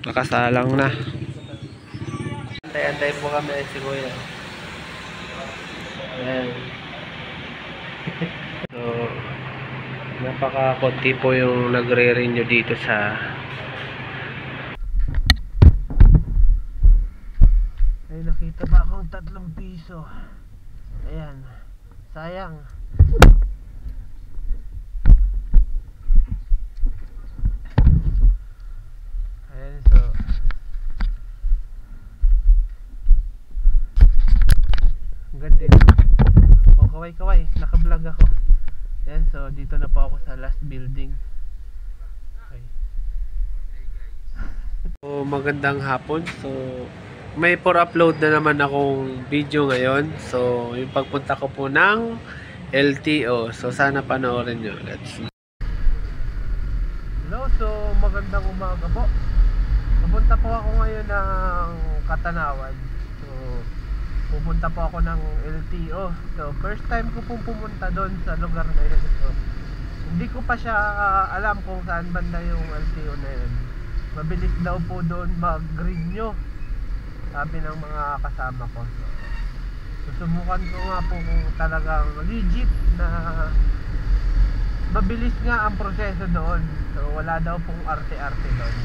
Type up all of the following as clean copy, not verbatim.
Nakasalang na. Antay-antay po kami si Kuya. Ayan. So, napaka-konti po yung nagre-renew dito sa ay nakita ba akong 3 piso. Ayan. Sayang. Ayan, so ganda. O kaway-kaway, naka-vlog ako. Ayan, so dito na po ako sa last building. Okay. So magandang hapon. So may for upload na naman akong video ngayon. So yung pagpunta ko po ng LTO. So sana panoorin nyo. Let's see. Hello, so magandang umaga po. Pupunta po ako ngayon ng Katanawan. So pupunta po ako ng LTO. So first time ko pong pumunta doon sa lugar na yun. So hindi ko pa siya alam kung saan banda yung LTO na yun. Mabilis daw po doon mag-renew, sabi ng mga kasama ko. So susubukan ko nga po kung talagang legit na mabilis nga ang proseso doon. So wala daw pong arte-arte doon.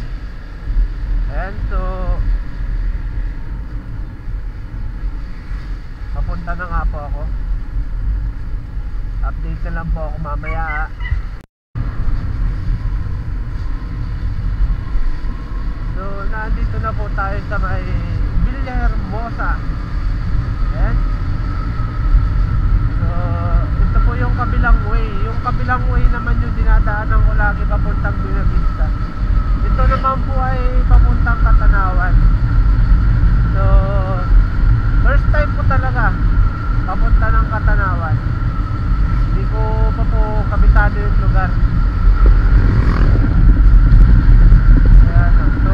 And so papunta na nga po ako. Update na lang po ako mamaya. So nandito na po tayo sa may Villahermosa. Ayan. So ito po yung kabilang way. Yung kabilang way naman yung dinadaanan ko lagi papuntang Buenavista. Ito naman po ay papuntang Katanawan. So first time po talaga papunta ng Katanawan. Hindi ko pa po kabisado yung lugar. Ayan. So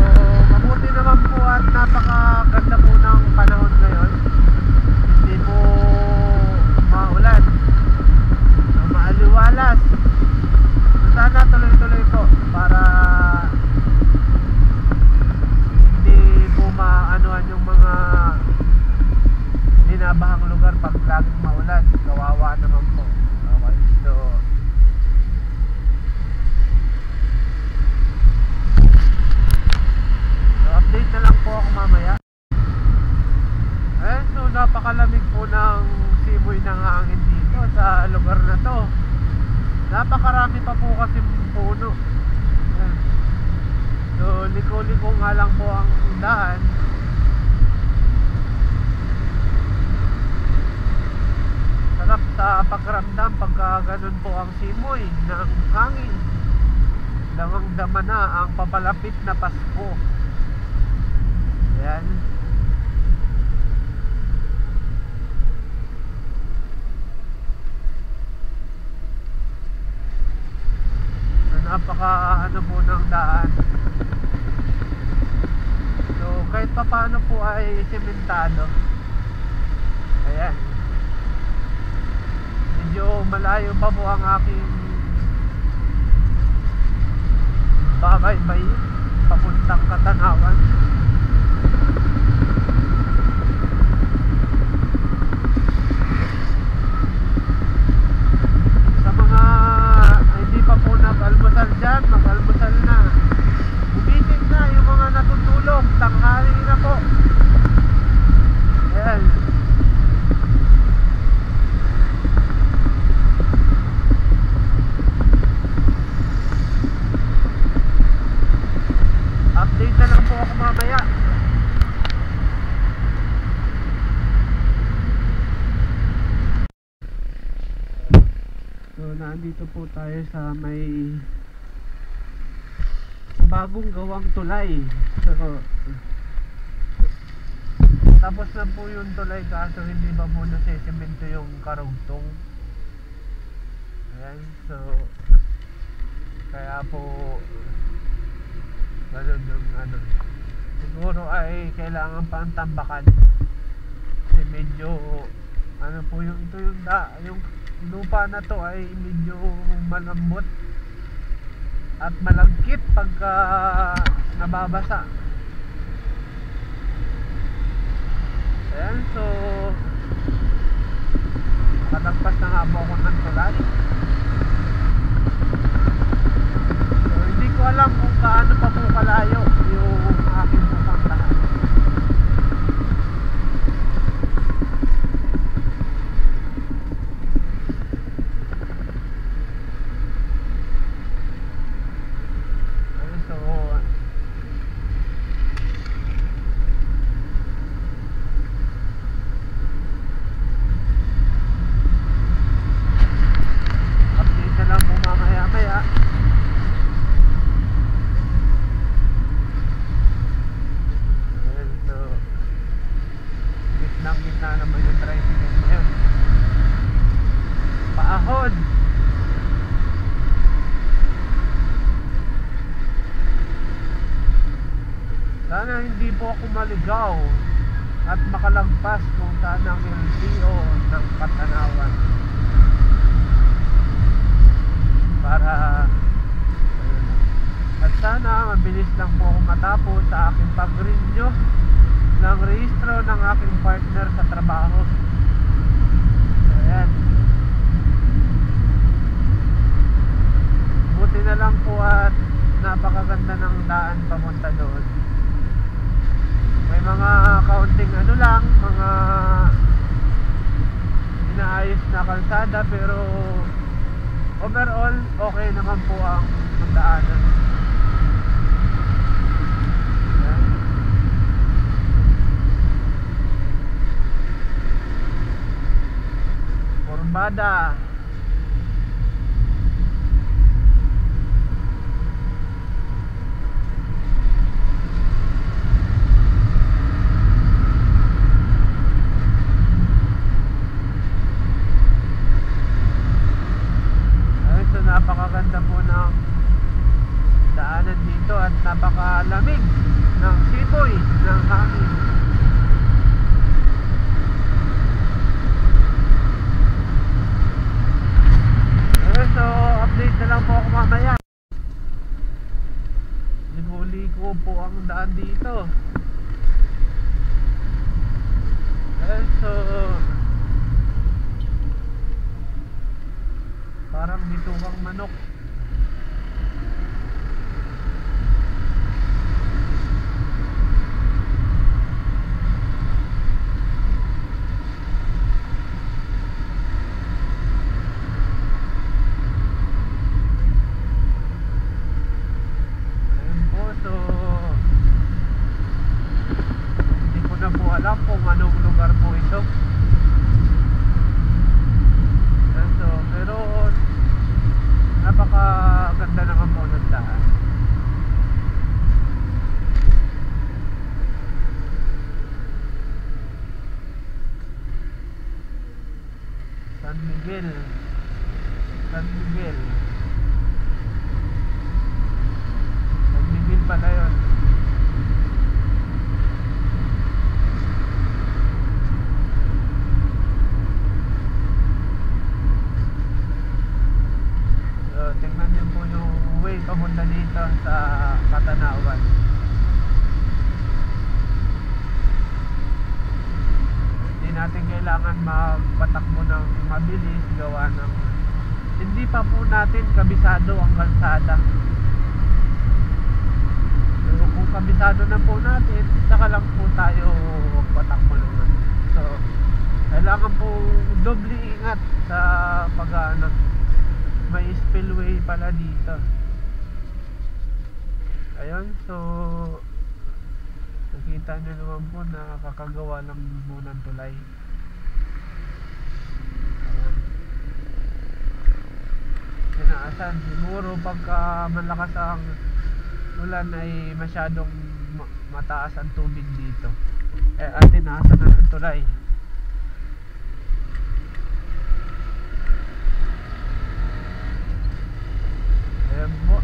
mabuti naman po at napakaganda po ng panahon ngayon. Hindi po maulan. So maaliwalas. So sana tuloy-tuloy po para hindi po maanuhan yung mga binabahang lugar pag laging maulan. Kawawa naman po. Okay, so update na lang po ako mamaya. Ayan, so napakalamig po ng simoy ng hangin dito sa lugar na to. Napakarami pa po kasi puno. Ayan. So liko-liko nga lang po ang daan. Sarap sa pakiramdam pagka ganun po ang simoy ng hangin. Damang-dama na ang papalapit na Pasko. Ayan. So napaka ano po ng daan. So kahit pa paano po ay sementado. Ayan. Medyo malayo pa po ang aking babay-bay papuntang Katanawan. Sa mga hindi pa po nag-almusal dyan, mag-almusal na. Gumising na yung mga natutulog, tanghali na po. Ayan. Update na lang po ako mamaya. So nandito po tayo sa may bagong gawang tulay. So tapos na po yung tulay kaso hindi ba po nasisemento yung karugtong. Ayan, so kaya po ganun yung ano, siguro ay kailangan pa ang tambakan kasi medyo ano po yung ito yung lupa na to ay medyo malambot at malagkit pagka nababasa. Ayan, so nakatagpas na nga po ako ng tulay. So hindi ko alam kung kaano pa po kalayo yung aking pupuntahan. Gitna naman yung tricycle ngayon. Paahon. Sana hindi po ako maligaw at makalagpas kung saan ang LTO ng Katanawan. Para at sana mabilis lang po ako matapos sa aking pag-renew ng rehistro ng aking partner sa trabaho. Ayan. Buti na lang po at napakaganda ng daan pamunta doon. May mga kaunting ano lang, mga inaayos na kalsada, pero overall okay naman po ang daanan. Bada. Ay, so napakaganda po ng daanan dito at napakalamig ng simoy ng hangin. So update na lang po ako mamaya. Ligo-ligo po ang daan dito. So parang bitugang manok. Alam kung anong lugar po ito. So, pero napakaganda naman po ng daan. San Miguel. San Miguel. San Miguel pala yun. Tingnan niyo po yung way pamunta dito sa Katanawan. Hindi natin kailangan magpatakbo ng mabilis gawa ng hindi pa po natin kabisado ang kalsada. So, kung kabisado na po natin, saka lang po tayo patakbo naman. So, kailangan po doble ingat sa pag-ano. May spillway pala dito. Ayun, so nakita nyo naman po na kakagawa lang muna ng tulay. Ayun. Tinaasan siguro pagka malakas ang ulan ay masyadong mataas ang tubig dito. At tinaasan na ng tulay. Ayan po.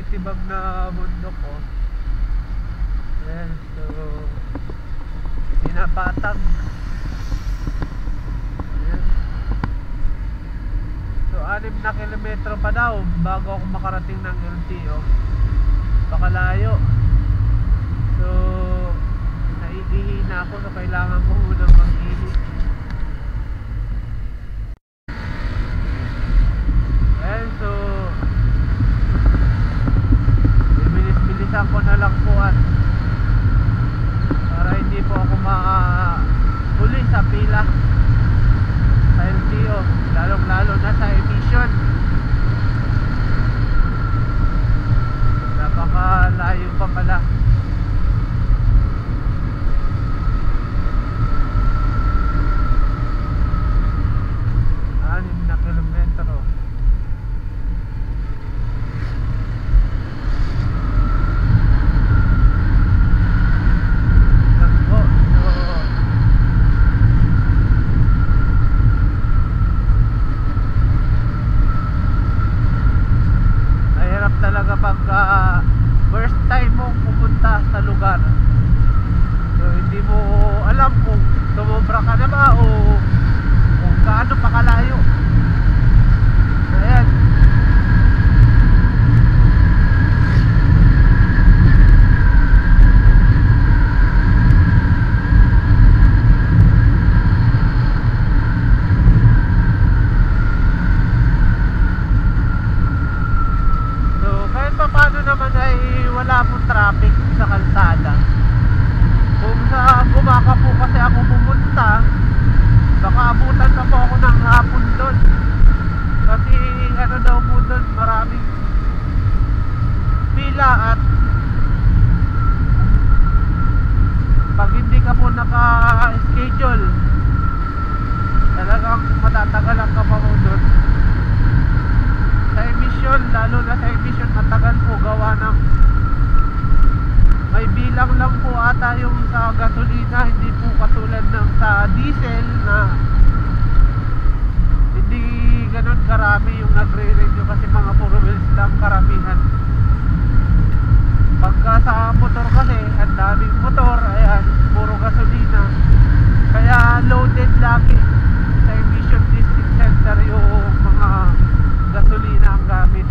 tibag na bundok ko. Ayan, so pinapatag. Ayan. So 6 na kilometro pa daw bago ako makarating ng LTO. Baka layo. So naiihi na ako, so kailangan ko unang mag-ihi. Ayan, so bibilis-bilisan ko na lang po at para hindi po ako makahuli sa pila sa LTO, lalong-lalo na sa emission. Napakalayo pa pala. 6 na kilometro. Talaga pag first time mong pupunta sa lugar, so hindi mo alam kung sumobra ka na ba o kung gaano pa kalayo. So ayan, paano naman ay wala pong traffic sa kalsada. Kung sa Gumaca po kasi ako pumunta, baka abutan na po ako ng hapon doon. Kasi ano daw po doon, maraming pila at pag hindi ka po naka-schedule, talagang matatagalan ka pa po doon. Sa emission, lalo na sa emission, matagal po gawa ng may bilang lang po ata yung sa gasolina, hindi po katulad ng sa diesel na hindi ganun karami yung nagre-renew kasi mga puro wheels lang karamihan. Pagka sa motor kasi, ang daming motor, ayan, puro gasolina, kaya loaded lagi sa emission district center yung mga gasolina ang gamit.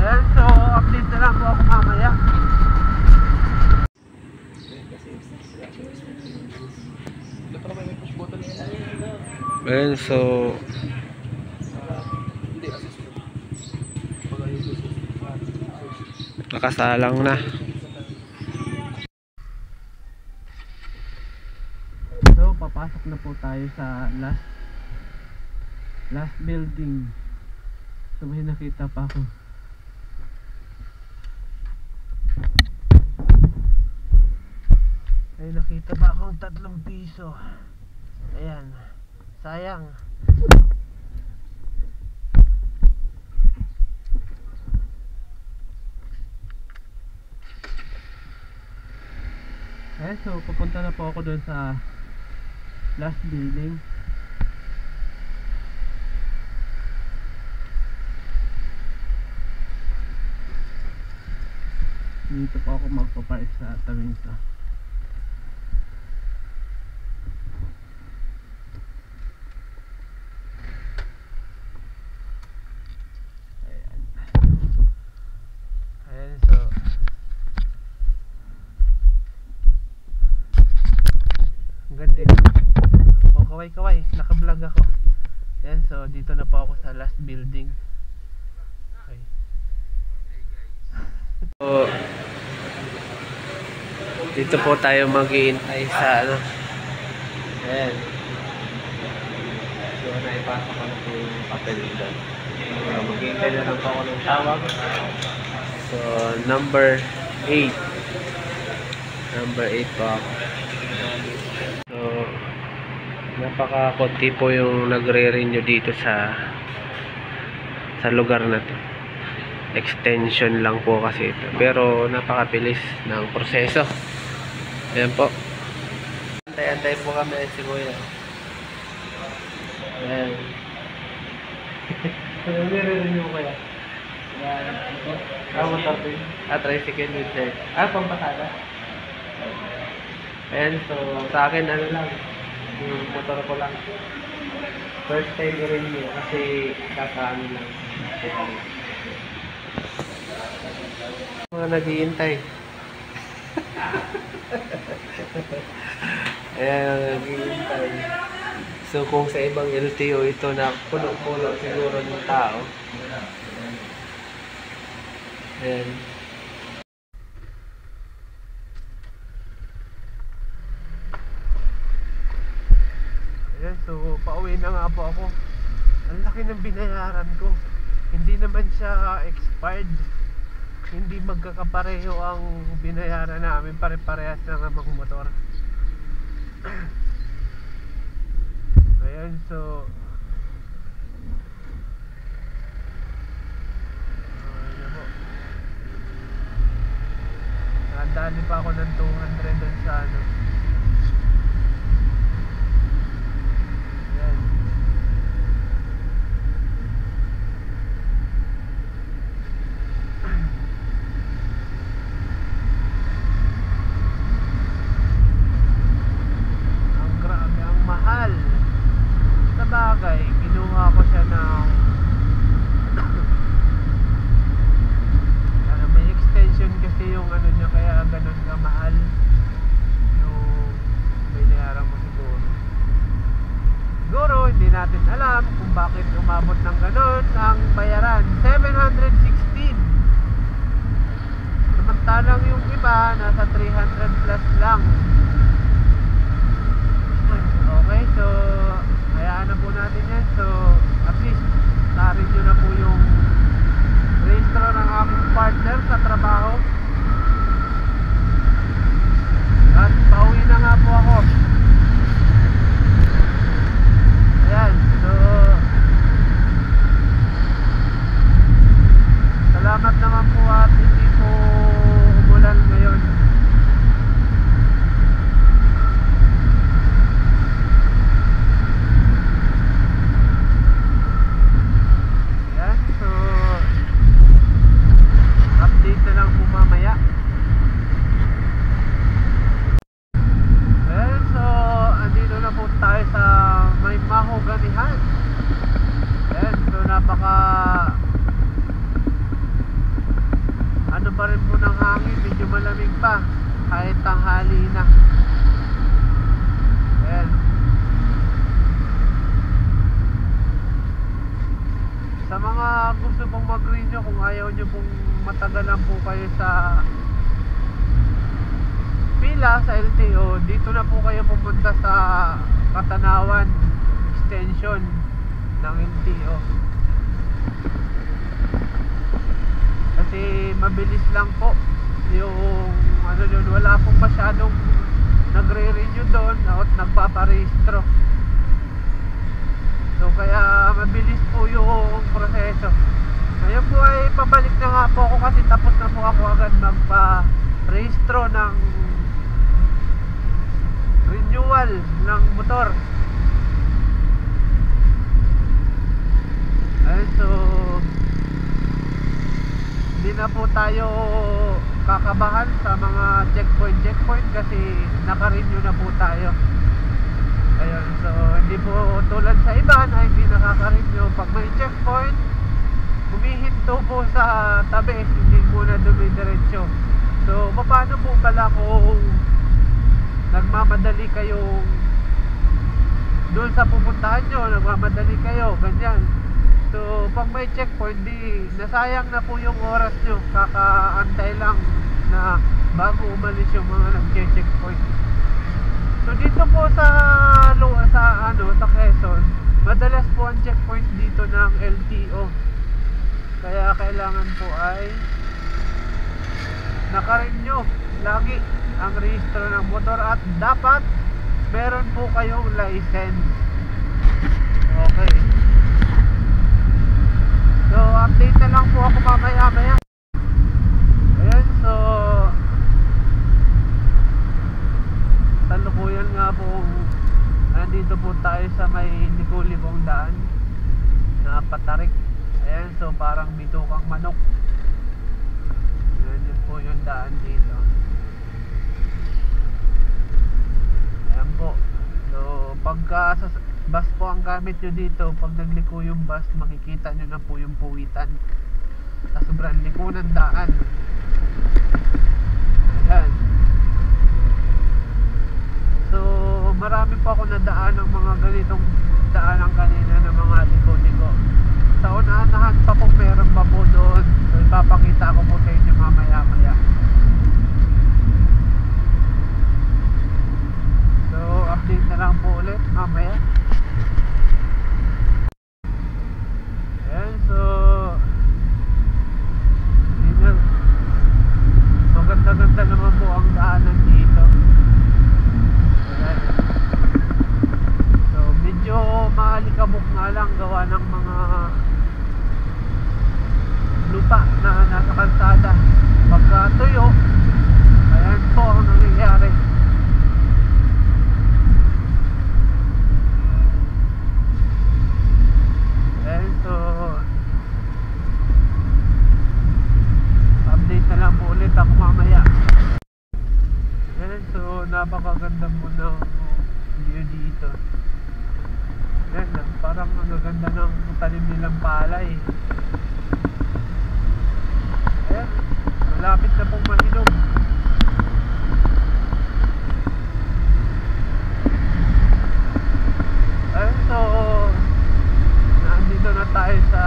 Ayan, so update na lang po ako mamaya. Ayan, so nakasalang na. So papasok na po tayo sa last building. So may nakita pa ako. Ay, nakita ba akong 3 piso. Ayan, sayang. Ayan, so pupunta na po ako doon sa last building. Dito po ako magpapark sa tawing ito. Ayan. Ayan, so ang ganda dito. O kaway-kaway, naka-vlog ako. Ayan, so dito na po ako sa last building. Okay. So dito po tayo mag-iintay sa ano. Ayan. So naipasok ko na po yung papel dito. So mag-iintay na lang po ako ng tawag. So number 8. Number 8 po ako. So napaka-konti po yung nagre-renew dito sa lugar na to. Extension lang po kasi ito, pero napakabilis ng proseso. Ayan po, antay-antay po kami si Kuya. Ayan. Ano nire-renew ko kaya? Yan. Ito. Motor din. Tricycle with set. Pampasada. Ayan, so sa akin ano lang, yung motor ko lang. First time i-renew kasi kakaano lang. Mga naghihintay. Ayan, naghihintay. So kung sa ibang LTO ito na puno-puno siguro ng tao. Ayan. Ayan, so pauwi na nga po ako. Ang laki ng binayaran ko. Hindi naman siya expired. Hindi magkakapareho ang binayaran namin. Pare-parehas lang namang motor. Ayan, so ayan po. Nakadali pa ako ng 200 dun sa ano. Ayan. Ang grabe, ang mahal. Sa bagay, kinuha ko siya ng may extension kasi yung ano niya, kaya ganun kamahal yung binayaran mo siguro. Siguro hindi natin alam kung bakit umabot ng ganun ang bayaran. 716, samantalang yung iba nasa 300 plus lang. Okay, so hayaan na po natin yan. So at least narin nyo na po yung registro ng aking partner sa trabaho. At pauwi na nga po ako. Ayan, so salamat naman po at hindi po umulan ngayon. Ayan, so update na lang po mamaya. Ayan, so andito na po tayo sa may mahoganihan. Ayan, so napaka ano pa rin po ng hangin, medyo malamig pa kahit tanghali na. Ayan. Sa mga gusto pong mag-renew, kung ayaw nyo pong matagalan po kayo sa pila sa LTO, dito na po kayo pumunta sa Katanawan extension ng LTO. Kasi mabilis lang po yung ano yun, wala pong masyadong nagre-renew doon at nagpaparehistro. So kaya mabilis po yung proseso. Ngayon po ay pabalik na nga po ako kasi tapos na po ako agad magpa-rehistro ng renewal ng motor. Ayun, so hindi na po tayo kakabahan sa mga checkpoint kasi naka-renew na po tayo. Ayun, so hindi po tulad sa iba na hindi nakaka-renew. Pag may checkpoint, humihinto po sa tabi, hindi muna dumidiretso. So paano po pala kung nagmamadali kayong doon sa pupuntahan nyo, nagmamadali kayo, ganyan. So pag may checkpoint, di nasayang na po yung oras nyo, kakaantay lang na bago umalis yung mga nag-checkpoint. So dito po sa Quezon, madalas po ang checkpoint dito ng LTO. Kaya kailangan po ay naka-renew lagi ang rehistro ng motor at dapat meron po kayong license. Okay. So update na lang po ako mamaya. Ayan, so salukuyan nga po nandito po tayo sa may Nicolibong daan. sawang manok. Yun po yung daan dito. Ayan po. So pagka sa bus po ang gamit nyo dito, pag nagliko yung bus, makikita nyo na po yung puwitan sa sobrang liko ng daan. Ayan. So marami po ako nadaan ng mga ganitong daanan kanina ng mga liko-liko. Sa unahan pa po meron pa po doon. So ipapakita ko po sa inyo mamaya-maya. So update na lang po ulit mamaya. Ayan, so maganda-ganda naman po ang daanan dito. Ayan. So medyo maalikabok nga lang gawa ng mga lupa na nasa kalsada. Pagka tuyo, ayan po ang nangyayari. Ayan, so update na lang po ulit ako mamaya. Ayan, so napakaganda mo ng view dito. Ayan, parang ang gaganda ng tanim nilang palay. Ayan, malapit na pong mahinog. Ayan, so nandito na tayo sa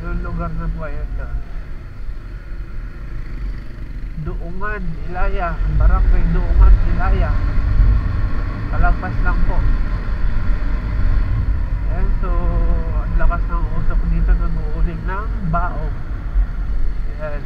anong lugar na po ayan ka? Duungan, Ilaya. Barangay Duungan, Ilaya. Kalagpas lang po. Ayan, so ang lakas ng usok dito, nag-uuling ng baog. Ayan.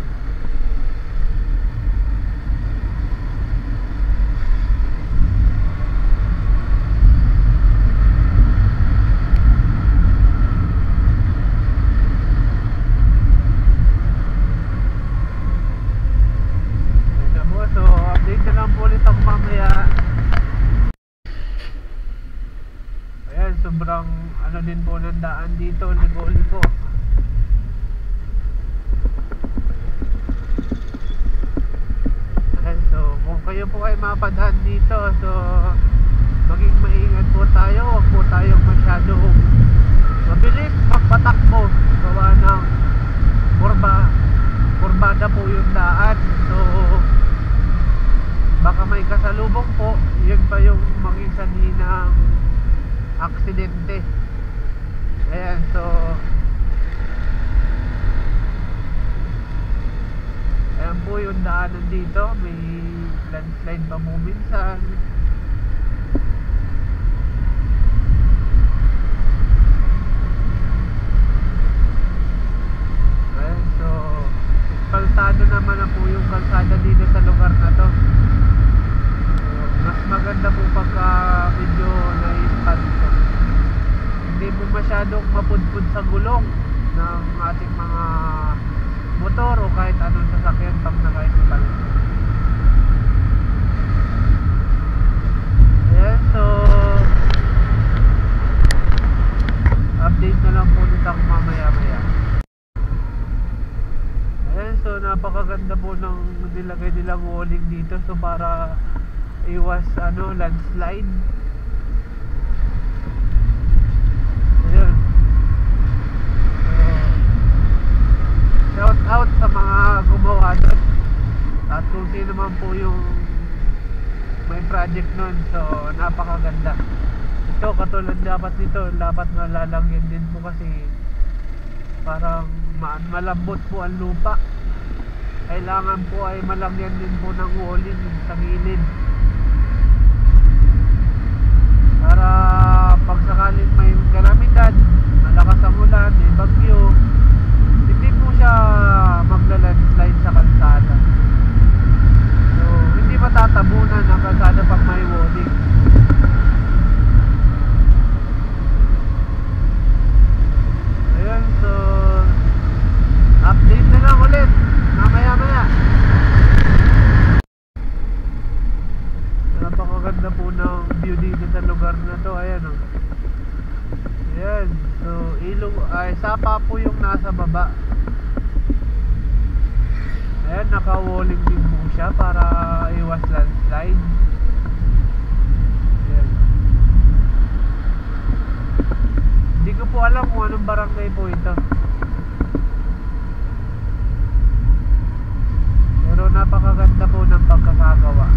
So update na lang po ulit ako mamaya. Ayan, sobrang ano din po ng daan dito, ligo-ligo. Ayan, so kung kayo po ay mapadaan dito, so maging maingat po tayo. Huwag po tayong masyadong mabilis magpatakbo gawa ng kurbada po yung daan. So baka may kasalubong po, yun pa yung maging sanhi ng aksidente. Ayan, so ayan po yung daanan dito. May landslide pa mo minsan. Ayan, so kalsado naman na po yung kalsada dito sa lugar na to. Mas maganda po pagka medyo na-ispanto. Hindi po masyadong mapudpud sa gulong ng ating mga motor o kahit anong sasakyan pag naka-ispanto. Ayan, so update na lang po ulit ako mamaya-maya. Ayan, so napakaganda po ng nilagay nilang walling dito, so para iwas landslide. Ayan. So shout out sa mga gumawa doon at kung sino man po yung may project nun. So napakaganda. Ito katulad dapat nito, dapat malalangyan din po kasi parang malambot po ang lupa. Kailangan po ay malagyan din po ng walling sa gilid para pag sakaling may kalamidad, malakas ang ulan, may bagyo, hindi po siya magla-landslide sa kalsada. So hindi matatabunan ang kalsada pag may walling. Ayan, so update na lang ulit mamaya-maya. Napakaganda po ng view dito sa lugar na to. Ayan o. Ayan. ilog ay sapa po yung nasa baba. Ayan, naka-walling din po siya para iwas landslide. Ayan. Hindi ko po alam kung anong barangay po ito, pero napakaganda po ng pagkakagawa.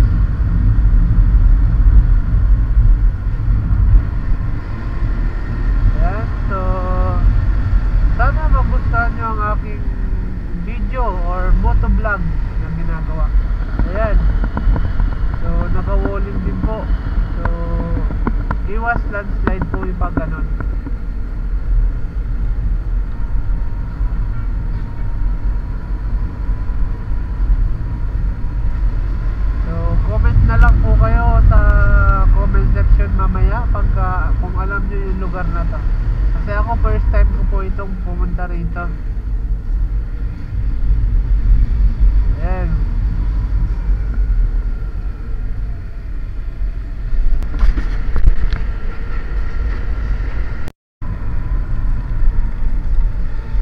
Ayan, so sana magustuhan nyo ang aking video or motovlog na ginagawa. Ayan, so naka-walling din po, so iwas landslide po yung pag ganon. Comment na lang po kayo sa comment section mamaya pagka kung alam nyo yung lugar na to, kasi ako first time ko po itong pumunta rito. Ayan.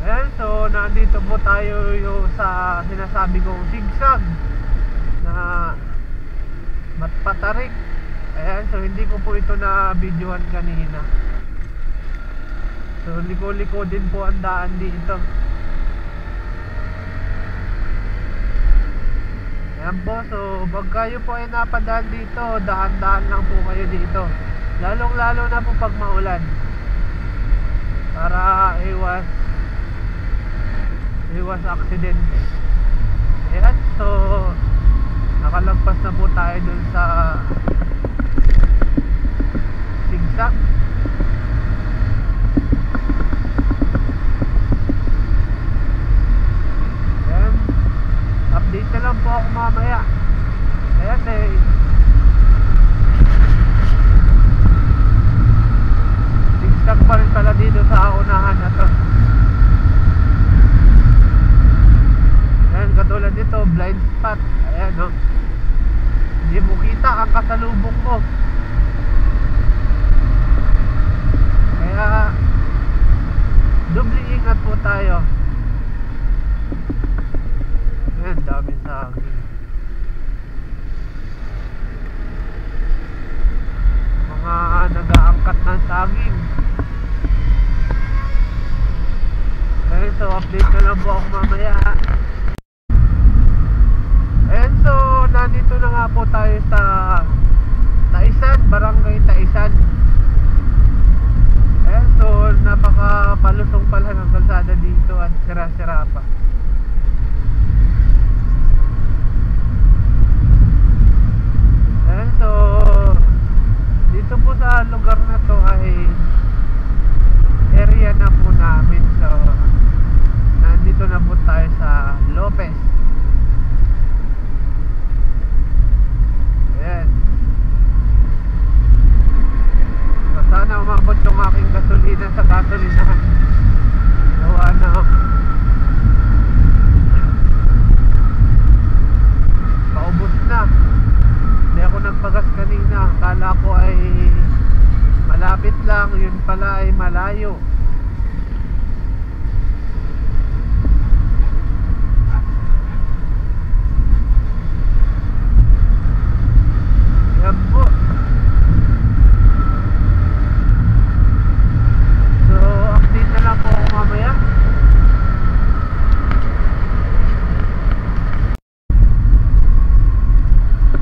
Ayan, so nandito po tayo yung sa sinasabi kong sigsag na Matpatarik. Ayan, so hindi ko po ito na videohan kanina. So liko-liko din po ang daan dito. Ayan po, so pag kayo po ay napadaan dito, daan-daan lang po kayo dito, lalong-lalo na po pag maulan, para iwas aksidente. Ayan, so nakalagpas na po tayo dun sa sigsag. Ayan, update na lang po ako mamaya. Ayan, sigsag pa rin pala dito sa unahan na to. Ayan, katulad dito, blind spot. Ayan, no? Hindi mo kita ang kasalubong mo, kaya doble ingat po tayo. Ayan, daming saging, mga nag-aangkat ng saging. Ayan, so update na lang po ako mamaya. Ayan, so nandito na nga po tayo sa Taisan, Barangay Taisan. Ayan, so napakapalusong pala ng kalsada dito at sira-sira pa. Ayan, so dito po sa lugar na to ay area na po namin. So nandito na po tayo sa Lopez. Ayan. So, sana umabot yung aking gasolina sa gasolinahan. Gawa na paubos na. Hindi ako nagpagas kanina. Akala ko ay malapit lang, yun pala ay malayo. Yan po. So update na lang po ako mamaya.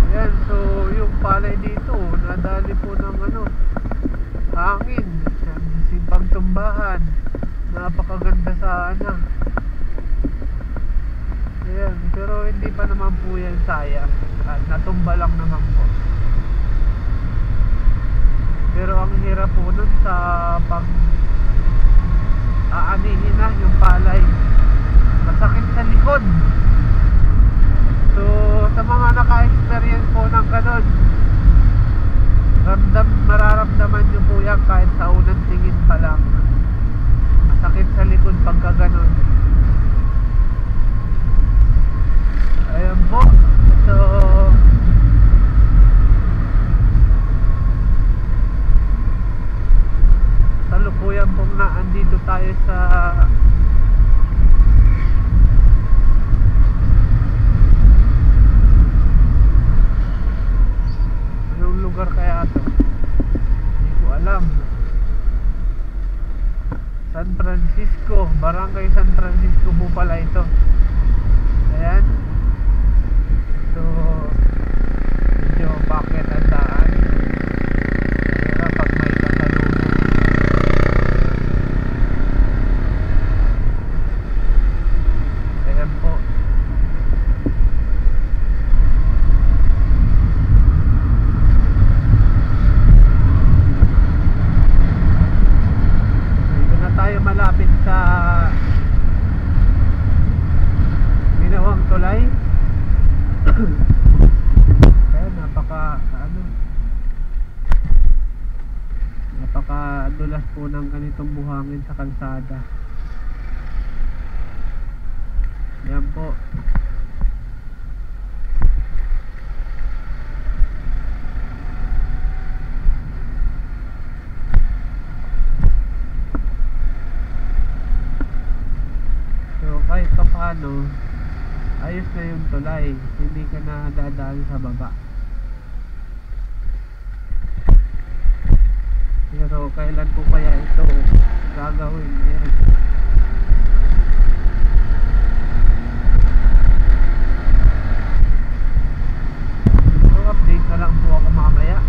Ayan, so yung palay dito nadali po ng hangin, simpang tumbahan. Napakaganda sana. Ayan, pero hindi pa naman po yan sayang at natumba lang naman po. Pero ang hirap po nun sa pag aanihin na yung palay, masakit sa likod. So sa mga naka-experience po ng ganon, mararamdaman nyo po yan kahit sa unang tingin pa lang. Masakit sa likod pagka ganon. Ayan po. So salukuyan andito tayo sa anong lugar kaya to? Hindi ko alam. San Francisco, Barangay San Francisco po pala ito. Ayan. So medyo bakit ang daan. Kaya pag may kasalubong. Ayan po. Dito na tayo malapit sa ginawang tulay. Kaya napakadulas po ng ganitong buhangin sa kalsada. Yan po. So kahit pa paano ayos na yung tulay, hindi ka na dadaan sa baba. Pero kailan po kaya ito gagawin? Ayan. So update na lang po ako mamaya.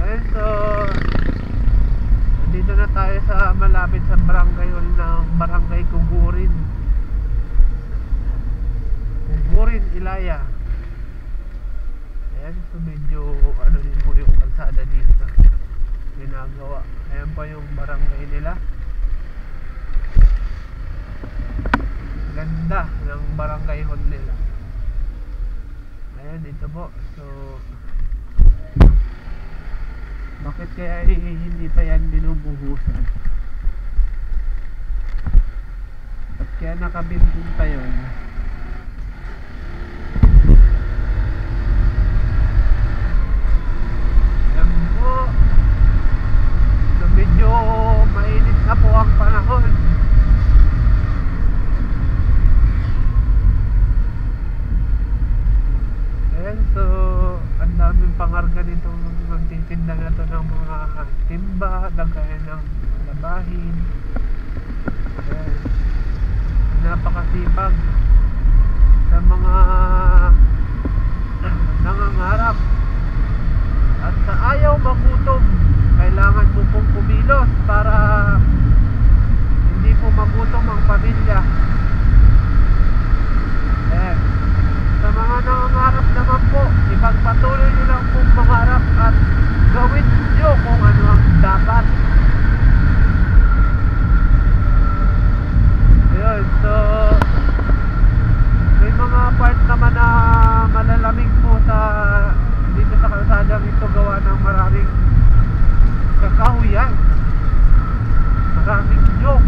Ayan, so dito na tayo sa malapit sa barangay hall ng Barangay Kugurin, Ilaya. Ayan, so medyo ano din po yung kalsada dito ginagawa. Ayan pa yung barangay nila. Ganda ng barangay hall nila. Ayan, dito po. So bakit kaya hindi pa yan binubuhusan? At kaya nakabintin pa yun? Yan po. So medyo mainit na po ang panahon. Ayan, so ang daming pangarga nitong magtitinda na to ng mga timba, lagayan ng labahin. Ayan. Napakasipag sa mga nangangarap at sa ayaw magutom. Kailangan mo pong kumilos para hindi po magutom ang pamilya. Ayan. Sa mga nangangarap naman po, ipagpatuloy nyo lang pong mangarap at gawin nyo kung ano ang dapat. Ayun, so may mga part naman na malalamig po sa dito sa kalsadang ito, gawa ng maraming kakahuyan, maraming nyog.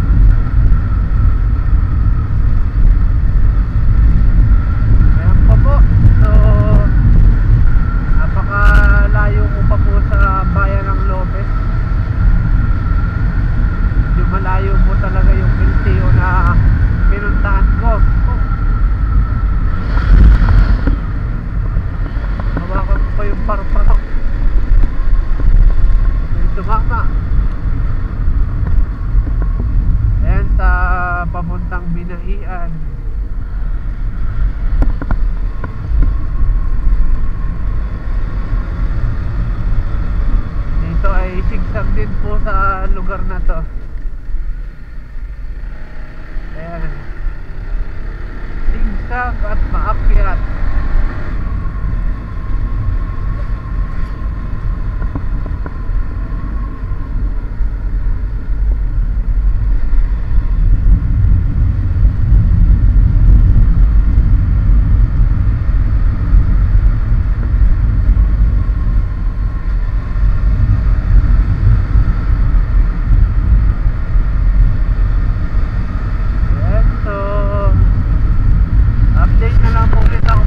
Po. So napakalayo ko pa po sa bayan ng Lopez. Yung malayo po talaga yung LTO na pinuntahan ko. Hawakan ko pa yung parparok. May tumama. Ayan, sa papuntang Binahian. Ito ay sigsag din po sa lugar na to. Ayan, sigsag at maakyat. Update na lang po ulit ako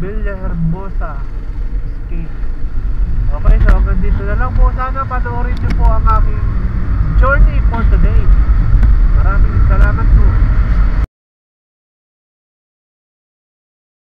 Villahermosa Escape. Okay, so hanggang dito na lang po. Sana panoorin nyo po ang aking journey for today. Maraming salamat po.